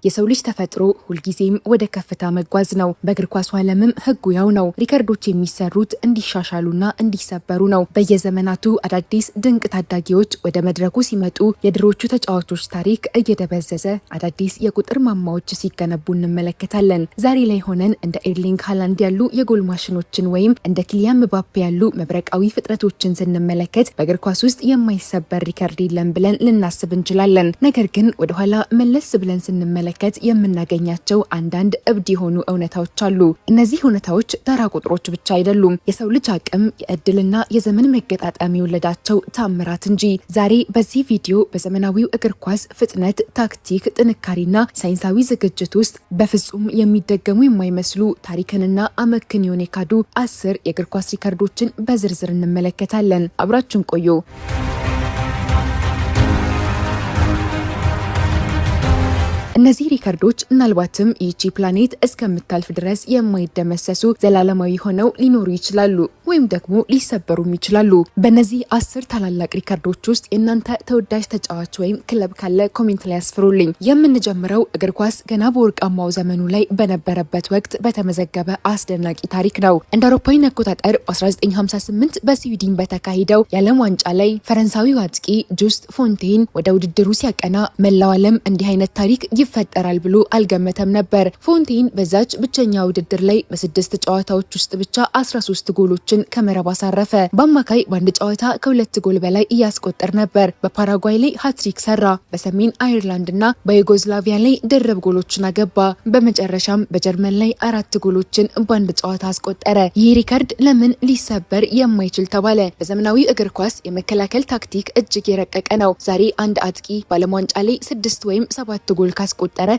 የሰው ልጅ ተፈጥሮ ሁልጊዜም ወደ ከፍታ መጓዝ ነው። በእግር ኳሱ ዓለምም ህጉ ያው ነው። ሪከርዶች የሚሰሩት እንዲሻሻሉና እንዲሰበሩ ነው። በየዘመናቱ አዳዲስ ድንቅ ታዳጊዎች ወደ መድረኩ ሲመጡ የድሮቹ ተጫዋቾች ታሪክ እየደበዘዘ አዳዲስ የቁጥር ማማዎች ሲገነቡ እንመለከታለን። ዛሬ ላይ ሆነን እንደ ኤርሊንግ ሃላንድ ያሉ የጎል ማሽኖችን ወይም እንደ ኪሊያን ምባፔ ያሉ መብረቃዊ ፍጥረቶችን ስንመለከት በእግር ኳስ ውስጥ የማይሰበር ሪከርድ የለም ብለን ልናስብ እንችላለን። ነገር ግን ወደኋላ መለስ ብለን ስንመለከት የምናገኛቸው አንዳንድ እብድ የሆኑ እውነታዎች አሉ። እነዚህ እውነታዎች ተራ ቁጥሮች ብቻ አይደሉም። የሰው ልጅ አቅም፣ የእድልና የዘመን መገጣጠም የወለዳቸው ታምራት እንጂ። ዛሬ በዚህ ቪዲዮ በዘመናዊው እግር ኳስ ፍጥነት፣ ታክቲክ፣ ጥንካሬና ሳይንሳዊ ዝግጅት ውስጥ በፍጹም የሚደገሙ የማይመስሉ ታሪክንና አመክንዮን የካዱ 10 የእግር ኳስ ሪከርዶችን በዝርዝር እንመለከታለን። አብራችሁን ቆዩ። እነዚህ ሪከርዶች ምናልባትም ይህቺ ፕላኔት እስከምታልፍ ድረስ የማይደመሰሱ ዘላለማዊ ሆነው ሊኖሩ ይችላሉ ወይም ደግሞ ሊሰበሩም ይችላሉ። በእነዚህ 10 ታላላቅ ሪከርዶች ውስጥ የእናንተ ተወዳጅ ተጫዋች ወይም ክለብ ካለ ኮሜንት ላይ ያስፍሩልኝ። የምንጀምረው እግር ኳስ ገና በወርቃማው ዘመኑ ላይ በነበረበት ወቅት በተመዘገበ አስደናቂ ታሪክ ነው። እንደ አውሮፓውያን አቆጣጠር በ1958 በስዊድን በተካሄደው የዓለም ዋንጫ ላይ ፈረንሳዊው አጥቂ ጁስት ፎንቴን ወደ ውድድሩ ሲያቀና መላው ዓለም እንዲህ አይነት ታሪክ ይፈጠራል ብሎ አልገመተም ነበር። ፎንቴን በዛች ብቸኛ ውድድር ላይ በ6 ጨዋታዎች ውስጥ ብቻ 13 ጎሎችን ከመረብ አሳረፈ። በአማካይ በአንድ ጨዋታ ከ2 ጎል በላይ እያስቆጠር ነበር። በፓራጓይ ላይ ሃትሪክ ሰራ። በሰሜን አየርላንድ እና በዩጎዝላቪያ ላይ ድርብ ጎሎችን አገባ። በመጨረሻም በጀርመን ላይ 4 ጎሎችን በአንድ ጨዋታ አስቆጠረ። ይህ ሪከርድ ለምን ሊሰበር የማይችል ተባለ? በዘመናዊ እግር ኳስ የመከላከል ታክቲክ እጅግ የረቀቀ ነው። ዛሬ አንድ አጥቂ በዓለም ዋንጫ ላይ 6 ወይም 7 ጎል ካስቆጠረ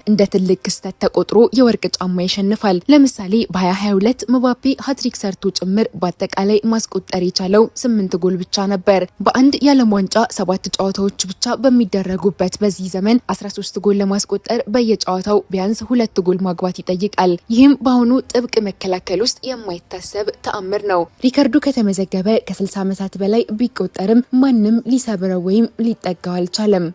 እንደ ትልቅ ክስተት ተቆጥሮ የወርቅ ጫማ ይሸንፋል። ለምሳሌ በ2022 ምባፔ ሃትሪክ ሰርቶ ጭምር በአጠቃላይ ማስቆጠር የቻለው 8 ጎል ብቻ ነበር። በአንድ የዓለም ዋንጫ 7 ጨዋታዎች ብቻ በሚደረጉበት በዚህ ዘመን 13 ጎል ለማስቆጠር በየጨዋታው ቢያንስ 2 ጎል ማግባት ይጠይቃል። ይህም በአሁኑ ጥብቅ መከላከል ውስጥ የማይታሰብ ተአምር ነው። ሪከርዱ ከተመዘገበ ከ60 ዓመታት በላይ ቢቆጠርም ማንም ሊሰብረው ወይም ሊጠጋው አልቻለም።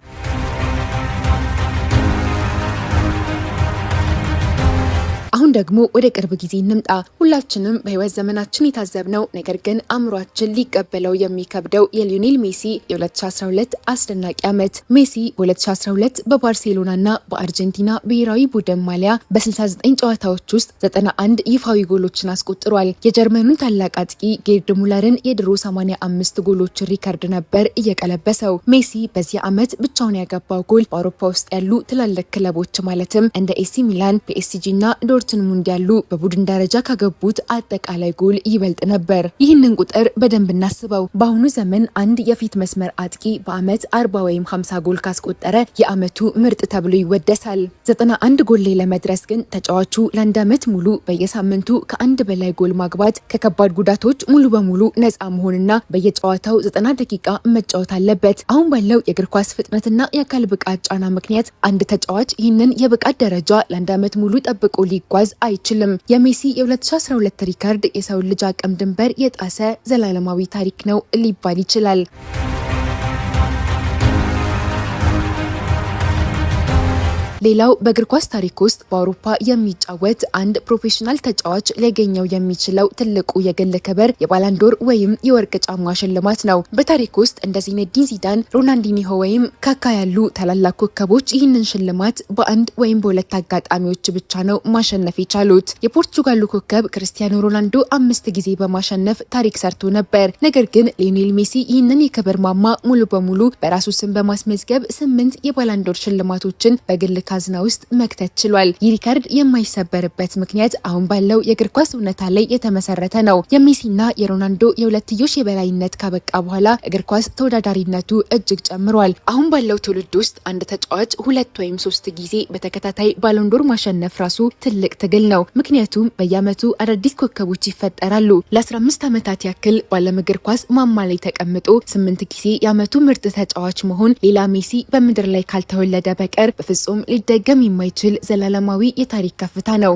አሁን ደግሞ ወደ ቅርብ ጊዜ እንምጣ። ሁላችንም በህይወት ዘመናችን የታዘብነው ነገር ግን አእምሯችን ሊቀበለው የሚከብደው የሊዮኔል ሜሲ የ2012 አስደናቂ ዓመት። ሜሲ በ2012 በባርሴሎናና በአርጀንቲና ብሔራዊ ቡድን ማሊያ በ69 ጨዋታዎች ውስጥ 91 ይፋዊ ጎሎችን አስቆጥሯል። የጀርመኑን ታላቅ አጥቂ ጌርድ ሙለርን የድሮ 85 ጎሎችን ሪከርድ ነበር እየቀለበሰው። ሜሲ በዚህ ዓመት ብቻውን ያገባው ጎል በአውሮፓ ውስጥ ያሉ ትላልቅ ክለቦች ማለትም እንደ ኤሲ ሚላን፣ ፒኤስጂ እና ዶርትሙንድ ያሉ በቡድን ደረጃ ካገቡት አጠቃላይ ጎል ይበልጥ ነበር። ይህንን ቁጥር በደንብ እናስበው። በአሁኑ ዘመን አንድ የፊት መስመር አጥቂ በአመት 40 ወይም 50 ጎል ካስቆጠረ የአመቱ ምርጥ ተብሎ ይወደሳል። 91 ጎል ላይ ለመድረስ ግን ተጫዋቹ ለአንድ አመት ሙሉ በየሳምንቱ ከአንድ በላይ ጎል ማግባት፣ ከከባድ ጉዳቶች ሙሉ በሙሉ ነፃ መሆንና በየጨዋታው 90 ደቂቃ መጫወት አለበት። አሁን ባለው የእግር ኳስ ፍጥነትና የአካል ብቃት ጫና ምክንያት አንድ ተጫዋች ይህንን የብቃት ደረጃ ለአንድ አመት ሙሉ ጠብቆ ሊጓዝ አይችልም። የሜሲ የ2012 ሪከርድ የሰው ልጅ አቅም ድንበር የጣሰ ዘላለማዊ ታሪክ ነው ሊባል ይችላል። ሌላው በእግር ኳስ ታሪክ ውስጥ በአውሮፓ የሚጫወት አንድ ፕሮፌሽናል ተጫዋች ሊያገኘው የሚችለው ትልቁ የግል ክብር የባላንዶር ወይም የወርቅ ጫማ ሽልማት ነው። በታሪክ ውስጥ እንደ ዚነዲን ዚዳን፣ ሮናልዲኒሆ ወይም ካካ ያሉ ታላላቅ ኮከቦች ይህንን ሽልማት በአንድ ወይም በሁለት አጋጣሚዎች ብቻ ነው ማሸነፍ የቻሉት። የፖርቹጋሉ ኮከብ ክርስቲያኖ ሮናልዶ 5 ጊዜ በማሸነፍ ታሪክ ሰርቶ ነበር። ነገር ግን ሊዮኔል ሜሲ ይህንን የክብር ማማ ሙሉ በሙሉ በራሱ ስም በማስመዝገብ 8 የባላንዶር ሽልማቶችን በግል ካዝና ውስጥ መክተት ችሏል። ይህ ሪከርድ የማይሰበርበት ምክንያት አሁን ባለው የእግር ኳስ እውነታ ላይ የተመሰረተ ነው። የሜሲና የሮናልዶ የሁለትዮሽ የበላይነት ካበቃ በኋላ እግር ኳስ ተወዳዳሪነቱ እጅግ ጨምሯል። አሁን ባለው ትውልድ ውስጥ አንድ ተጫዋች 2 ወይም 3 ጊዜ በተከታታይ ባሎንዶር ማሸነፍ ራሱ ትልቅ ትግል ነው። ምክንያቱም በየዓመቱ አዳዲስ ኮከቦች ይፈጠራሉ። ለ15 ዓመታት ያክል በዓለም እግር ኳስ ማማ ላይ ተቀምጦ 8 ጊዜ የዓመቱ ምርጥ ተጫዋች መሆን ሌላ ሜሲ በምድር ላይ ካልተወለደ በቀር በፍጹም ሊደገም የማይችል ዘላለማዊ የታሪክ ከፍታ ነው።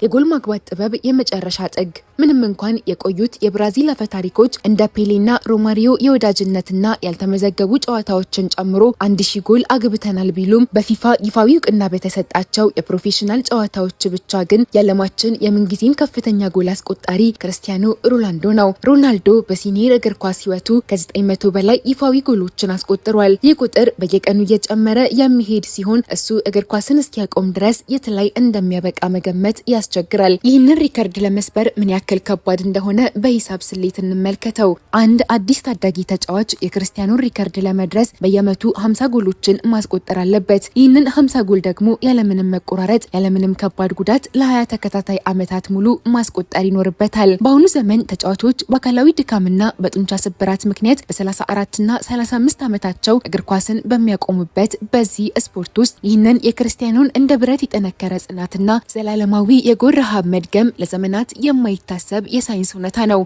የጎል ማግባት ጥበብ የመጨረሻ ጥግ። ምንም እንኳን የቆዩት የብራዚል አፈ ታሪኮች እንደ ፔሌና ሮማሪዮ የወዳጅነትና ያልተመዘገቡ ጨዋታዎችን ጨምሮ 1000 ጎል አግብተናል ቢሉም በፊፋ ይፋዊ እውቅና በተሰጣቸው የፕሮፌሽናል ጨዋታዎች ብቻ ግን የዓለማችን የምንጊዜም ከፍተኛ ጎል አስቆጣሪ ክርስቲያኖ ሮናልዶ ነው። ሮናልዶ በሲኒየር እግር ኳስ ህይወቱ ከ900 በላይ ይፋዊ ጎሎችን አስቆጥሯል። ይህ ቁጥር በየቀኑ እየጨመረ የሚሄድ ሲሆን እሱ እግር ኳስን እስኪያቆም ድረስ የት ላይ እንደሚያበቃ መገመት ያስቸግራል። ይህንን ሪከርድ ለመስበር ምን ያክል ከባድ እንደሆነ በሂሳብ ስሌት እንመልከተው። አንድ አዲስ ታዳጊ ተጫዋች የክርስቲያኖን ሪከርድ ለመድረስ በየዓመቱ 50 ጎሎችን ማስቆጠር አለበት። ይህንን 50 ጎል ደግሞ ያለምንም መቆራረጥ ያለምንም ከባድ ጉዳት ለ20 ተከታታይ ዓመታት ሙሉ ማስቆጠር ይኖርበታል። በአሁኑ ዘመን ተጫዋቾች በአካላዊ ድካምና በጡንቻ ስብራት ምክንያት በ34 እና 35 ዓመታቸው እግር ኳስን በሚያቆሙበት በዚህ ስፖርት ውስጥ ይህንን የክርስቲያኖን እንደ ብረት የጠነከረ ጽናትና ዘላለማዊ የጎል ረሃብ መድገም ለዘመናት የማይታሰብ የሳይንስ እውነታ ነው።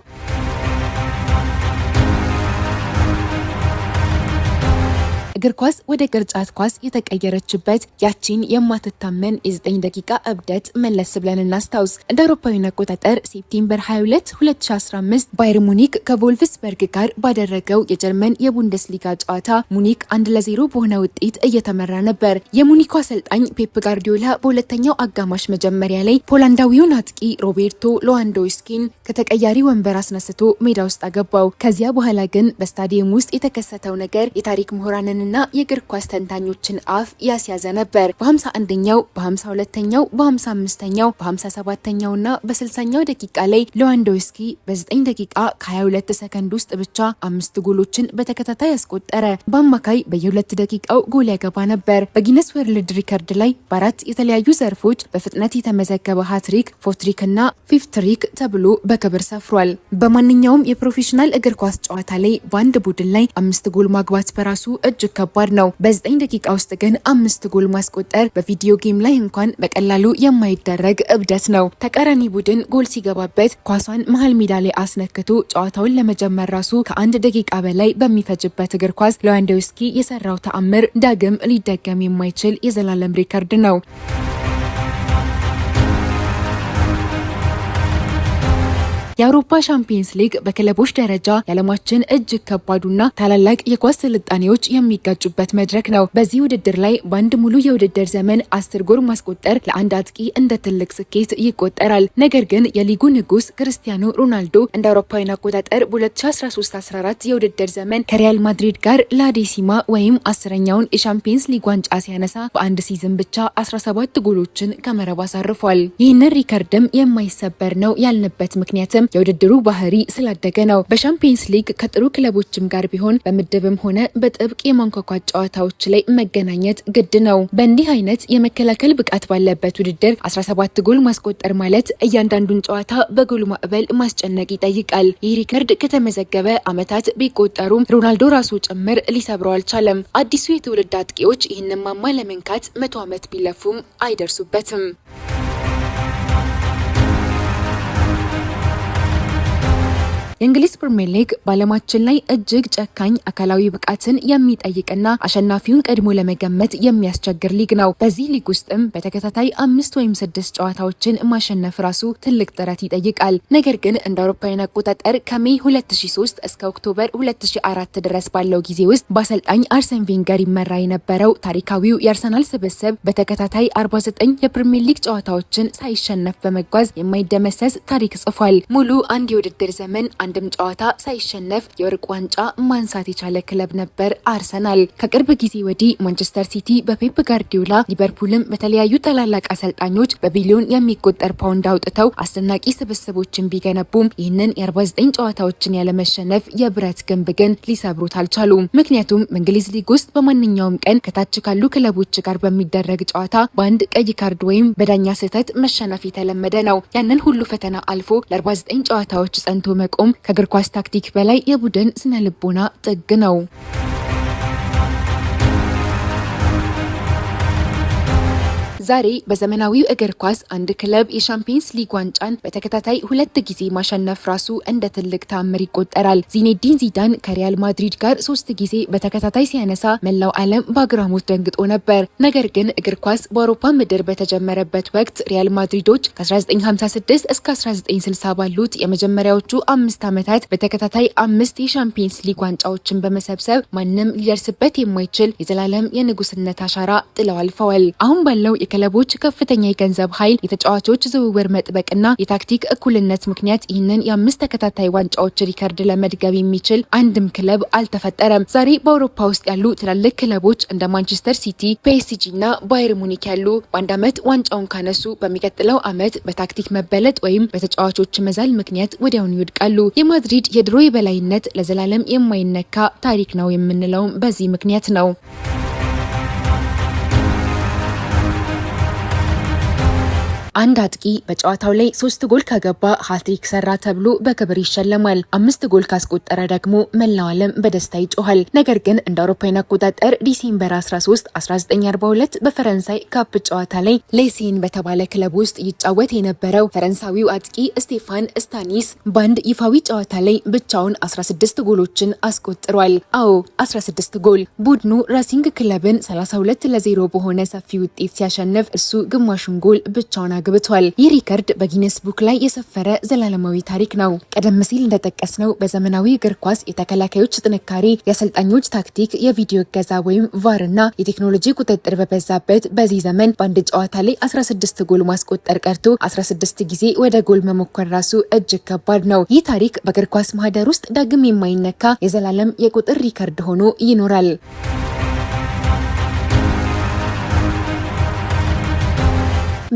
እግር ኳስ ወደ ቅርጫት ኳስ የተቀየረችበት ያቺን የማትታመን የ9 ደቂቃ እብደት መለስ ብለን እናስታውስ። እንደ አውሮፓውያን አቆጣጠር ሴፕቴምበር 22 2015 ባየር ሙኒክ ከቮልፍስበርግ ጋር ባደረገው የጀርመን የቡንደስሊጋ ጨዋታ ሙኒክ 1-0 በሆነ ውጤት እየተመራ ነበር። የሙኒኩ አሰልጣኝ ፔፕ ጋርዲዮላ በሁለተኛው አጋማሽ መጀመሪያ ላይ ፖላንዳዊውን አጥቂ ሮቤርቶ ሌዋንዶውስኪን ከተቀያሪ ወንበር አስነስቶ ሜዳ ውስጥ አገባው። ከዚያ በኋላ ግን በስታዲየም ውስጥ የተከሰተው ነገር የታሪክ ምሁራንን እና የእግር ኳስ ተንታኞችን አፍ ያስያዘ ነበር። በ51ኛው፣ በ52ኛው፣ በ55ኛው፣ በ57ኛው እና በ60ኛው ደቂቃ ላይ ሌዋንዶውስኪ በ9 ደቂቃ ከ22 ሰከንድ ውስጥ ብቻ 5 ጎሎችን በተከታታይ ያስቆጠረ። በአማካይ በየ2 ደቂቃው ጎል ያገባ ነበር። በጊነስ ወርልድ ሪከርድ ላይ በ4 የተለያዩ ዘርፎች በፍጥነት የተመዘገበ ሃትሪክ፣ ፎርትሪክ እና ፊፍትሪክ ተብሎ በክብር ሰፍሯል። በማንኛውም የፕሮፌሽናል እግር ኳስ ጨዋታ ላይ በአንድ ቡድን ላይ 5 ጎል ማግባት በራሱ እጅግ ከባድ ነው። በ9 ደቂቃ ውስጥ ግን 5 ጎል ማስቆጠር በቪዲዮ ጌም ላይ እንኳን በቀላሉ የማይደረግ እብደት ነው። ተቃራኒ ቡድን ጎል ሲገባበት ኳሷን መሃል ሜዳ ላይ አስነክቶ ጨዋታውን ለመጀመር ራሱ ከ1 ደቂቃ በላይ በሚፈጅበት እግር ኳስ ሌዋንዶውስኪ የሰራው ተአምር ዳግም ሊደገም የማይችል የዘላለም ሪከርድ ነው። የአውሮፓ ሻምፒየንስ ሊግ በክለቦች ደረጃ የዓለማችን እጅግ ከባዱና ታላላቅ የኳስ ስልጣኔዎች የሚጋጩበት መድረክ ነው። በዚህ ውድድር ላይ በአንድ ሙሉ የውድድር ዘመን 10 ጎል ማስቆጠር ለአንድ አጥቂ እንደ ትልቅ ስኬት ይቆጠራል። ነገር ግን የሊጉ ንጉስ ክርስቲያኖ ሮናልዶ እንደ አውሮፓውያን አቆጣጠር በ2013-14 የውድድር ዘመን ከሪያል ማድሪድ ጋር ላዴሲማ ወይም 10ኛውን የሻምፒየንስ ሊግ ዋንጫ ሲያነሳ በአንድ ሲዝን ብቻ 17 ጎሎችን ከመረብ አሳርፏል። ይህንን ሪከርድም የማይሰበር ነው ያልንበት ምክንያትም የውድድሩ ባህሪ ስላደገ ነው። በሻምፒየንስ ሊግ ከጥሩ ክለቦችም ጋር ቢሆን በምድብም ሆነ በጥብቅ የማንኳኳት ጨዋታዎች ላይ መገናኘት ግድ ነው። በእንዲህ አይነት የመከላከል ብቃት ባለበት ውድድር 17 ጎል ማስቆጠር ማለት እያንዳንዱን ጨዋታ በጎል ማዕበል ማስጨነቅ ይጠይቃል። ይህ ሪከርድ ከተመዘገበ ዓመታት ቢቆጠሩም ሮናልዶ ራሱ ጭምር ሊሰብረው አልቻለም። አዲሱ የትውልድ አጥቂዎች ይህንን ማማ ለመንካት 100 ዓመት ቢለፉም አይደርሱበትም። የእንግሊዝ ፕሪሚየር ሊግ በዓለማችን ላይ እጅግ ጨካኝ አካላዊ ብቃትን የሚጠይቅና አሸናፊውን ቀድሞ ለመገመት የሚያስቸግር ሊግ ነው። በዚህ ሊግ ውስጥም በተከታታይ 5 ወይም 6 ጨዋታዎችን ማሸነፍ ራሱ ትልቅ ጥረት ይጠይቃል። ነገር ግን እንደ አውሮፓውያን አቆጣጠር ከሜይ 2003 እስከ ኦክቶበር 2004 ድረስ ባለው ጊዜ ውስጥ በአሰልጣኝ አርሰን ቬንገር ይመራ የነበረው ታሪካዊው የአርሰናል ስብስብ በተከታታይ 49 የፕሪሚየር ሊግ ጨዋታዎችን ሳይሸነፍ በመጓዝ የማይደመሰስ ታሪክ ጽፏል። ሙሉ አንድ የውድድር ዘመን አንድም ጨዋታ ሳይሸነፍ የወርቅ ዋንጫ ማንሳት የቻለ ክለብ ነበር አርሰናል። ከቅርብ ጊዜ ወዲህ ማንቸስተር ሲቲ በፔፕ ጋርዲዮላ፣ ሊቨርፑልም በተለያዩ ታላላቅ አሰልጣኞች በቢሊዮን የሚቆጠር ፓውንድ አውጥተው አስደናቂ ስብስቦችን ቢገነቡም ይህንን የ49 ጨዋታዎችን ያለመሸነፍ የብረት ግንብ ግን ሊሰብሩት አልቻሉም። ምክንያቱም በእንግሊዝ ሊግ ውስጥ በማንኛውም ቀን ከታች ካሉ ክለቦች ጋር በሚደረግ ጨዋታ በአንድ ቀይ ካርድ ወይም በዳኛ ስህተት መሸነፍ የተለመደ ነው። ያንን ሁሉ ፈተና አልፎ ለ49 ጨዋታዎች ጸንቶ መቆም ከእግር ኳስ ታክቲክ በላይ የቡድን ስነ ልቦና ጥግ ነው። ዛሬ በዘመናዊው እግር ኳስ አንድ ክለብ የሻምፒየንስ ሊግ ዋንጫን በተከታታይ 2 ጊዜ ማሸነፍ ራሱ እንደ ትልቅ ተአምር ይቆጠራል። ዚኔዲን ዚዳን ከሪያል ማድሪድ ጋር 3 ጊዜ በተከታታይ ሲያነሳ መላው ዓለም በአግራሞት ደንግጦ ነበር። ነገር ግን እግር ኳስ በአውሮፓ ምድር በተጀመረበት ወቅት ሪያል ማድሪዶች ከ1956 እስከ 1960 ባሉት የመጀመሪያዎቹ 5 ዓመታት በተከታታይ 5 የሻምፒየንስ ሊግ ዋንጫዎችን በመሰብሰብ ማንም ሊደርስበት የማይችል የዘላለም የንጉስነት አሻራ ጥለው አልፈዋል። አሁን ባለው የክለቦች ከፍተኛ የገንዘብ ኃይል፣ የተጫዋቾች ዝውውር መጥበቅና የታክቲክ እኩልነት ምክንያት ይህንን የ5 ተከታታይ ዋንጫዎች ሪከርድ ለመድገም የሚችል አንድም ክለብ አልተፈጠረም። ዛሬ በአውሮፓ ውስጥ ያሉ ትላልቅ ክለቦች እንደ ማንቸስተር ሲቲ፣ ፒኤስጂ እና ባየር ሙኒክ ያሉ በአንድ ዓመት ዋንጫውን ካነሱ በሚቀጥለው ዓመት በታክቲክ መበለጥ ወይም በተጫዋቾች መዛል ምክንያት ወዲያውኑ ይወድቃሉ። የማድሪድ የድሮ የበላይነት ለዘላለም የማይነካ ታሪክ ነው የምንለውም በዚህ ምክንያት ነው። አንድ አጥቂ በጨዋታው ላይ 3 ጎል ካገባ ሃትሪክ ሰራ ተብሎ በክብር ይሸለማል። 5 ጎል ካስቆጠረ ደግሞ መላው ዓለም በደስታ ይጮሃል። ነገር ግን እንደ አውሮፓውያን አቆጣጠር ዲሴምበር 13 1942 በፈረንሳይ ካፕ ጨዋታ ላይ ሌሲን በተባለ ክለብ ውስጥ ይጫወት የነበረው ፈረንሳዊው አጥቂ ስቴፋን ስታኒስ በአንድ ይፋዊ ጨዋታ ላይ ብቻውን 16 ጎሎችን አስቆጥሯል። አዎ 16 ጎል። ቡድኑ ራሲንግ ክለብን 32-0 በሆነ ሰፊ ውጤት ሲያሸንፍ እሱ ግማሹን ጎል ብቻውን ግብቷል። ይህ ሪከርድ በጊነስ ቡክ ላይ የሰፈረ ዘላለማዊ ታሪክ ነው። ቀደም ሲል እንደጠቀስነው በዘመናዊ እግር ኳስ የተከላካዮች ጥንካሬ፣ የአሰልጣኞች ታክቲክ፣ የቪዲዮ እገዛ ወይም ቫር እና የቴክኖሎጂ ቁጥጥር በበዛበት በዚህ ዘመን በአንድ ጨዋታ ላይ 16 ጎል ማስቆጠር ቀርቶ 16 ጊዜ ወደ ጎል መሞከር ራሱ እጅግ ከባድ ነው። ይህ ታሪክ በእግር ኳስ ማህደር ውስጥ ዳግም የማይነካ የዘላለም የቁጥር ሪከርድ ሆኖ ይኖራል።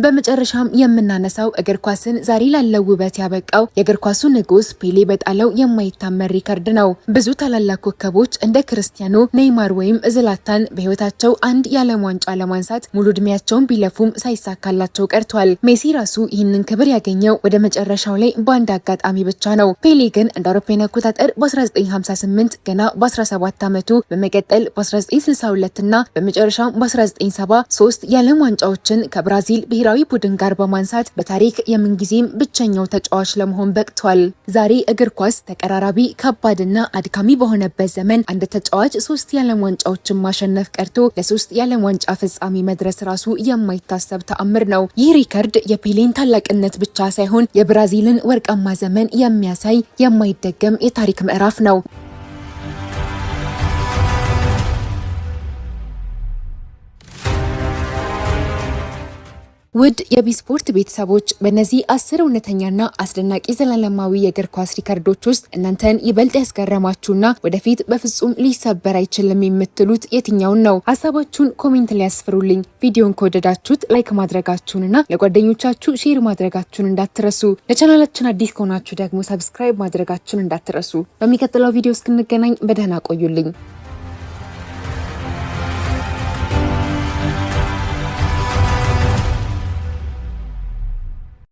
በመጨረሻም የምናነሳው እግር ኳስን ዛሬ ላለው ውበት ያበቃው የእግር ኳሱ ንጉስ ፔሌ በጣለው የማይታመን ሪከርድ ነው። ብዙ ታላላቅ ኮከቦች እንደ ክርስቲያኖ፣ ኔይማር ወይም ዝላታን በህይወታቸው አንድ የዓለም ዋንጫ ለማንሳት ሙሉ እድሜያቸውን ቢለፉም ሳይሳካላቸው ቀርቷል። ሜሲ ራሱ ይህንን ክብር ያገኘው ወደ መጨረሻው ላይ በአንድ አጋጣሚ ብቻ ነው። ፔሌ ግን እንደ አውሮፓውያን አቆጣጠር በ1958 ገና በ17 ዓመቱ በመቀጠል በ1962 እና በመጨረሻም በ1970 3 የዓለም ዋንጫዎችን ከብራዚል ብሔራዊ ቡድን ጋር በማንሳት በታሪክ የምንጊዜም ብቸኛው ተጫዋች ለመሆን በቅቷል። ዛሬ እግር ኳስ ተቀራራቢ፣ ከባድና አድካሚ በሆነበት ዘመን አንድ ተጫዋች 3 የዓለም ዋንጫዎችን ማሸነፍ ቀርቶ ለ3 የዓለም ዋንጫ ፍጻሜ መድረስ ራሱ የማይታሰብ ተአምር ነው። ይህ ሪከርድ የፔሌን ታላቅነት ብቻ ሳይሆን የብራዚልን ወርቃማ ዘመን የሚያሳይ የማይደገም የታሪክ ምዕራፍ ነው። ውድ የቢስፖርት ቤተሰቦች በእነዚህ 10 እውነተኛና አስደናቂ ዘላለማዊ የእግር ኳስ ሪከርዶች ውስጥ እናንተን ይበልጥ ያስገረማችሁና ወደፊት በፍጹም ሊሰበር አይችልም የምትሉት የትኛውን ነው? ሀሳባችሁን ኮሜንት ላይ ያስፍሩልኝ። ቪዲዮን ከወደዳችሁት ላይክ ማድረጋችሁንና ለጓደኞቻችሁ ሼር ማድረጋችሁን እንዳትረሱ። ለቻናላችን አዲስ ከሆናችሁ ደግሞ ሰብስክራይብ ማድረጋችሁን እንዳትረሱ። በሚቀጥለው ቪዲዮ እስክንገናኝ በደህና ቆዩልኝ።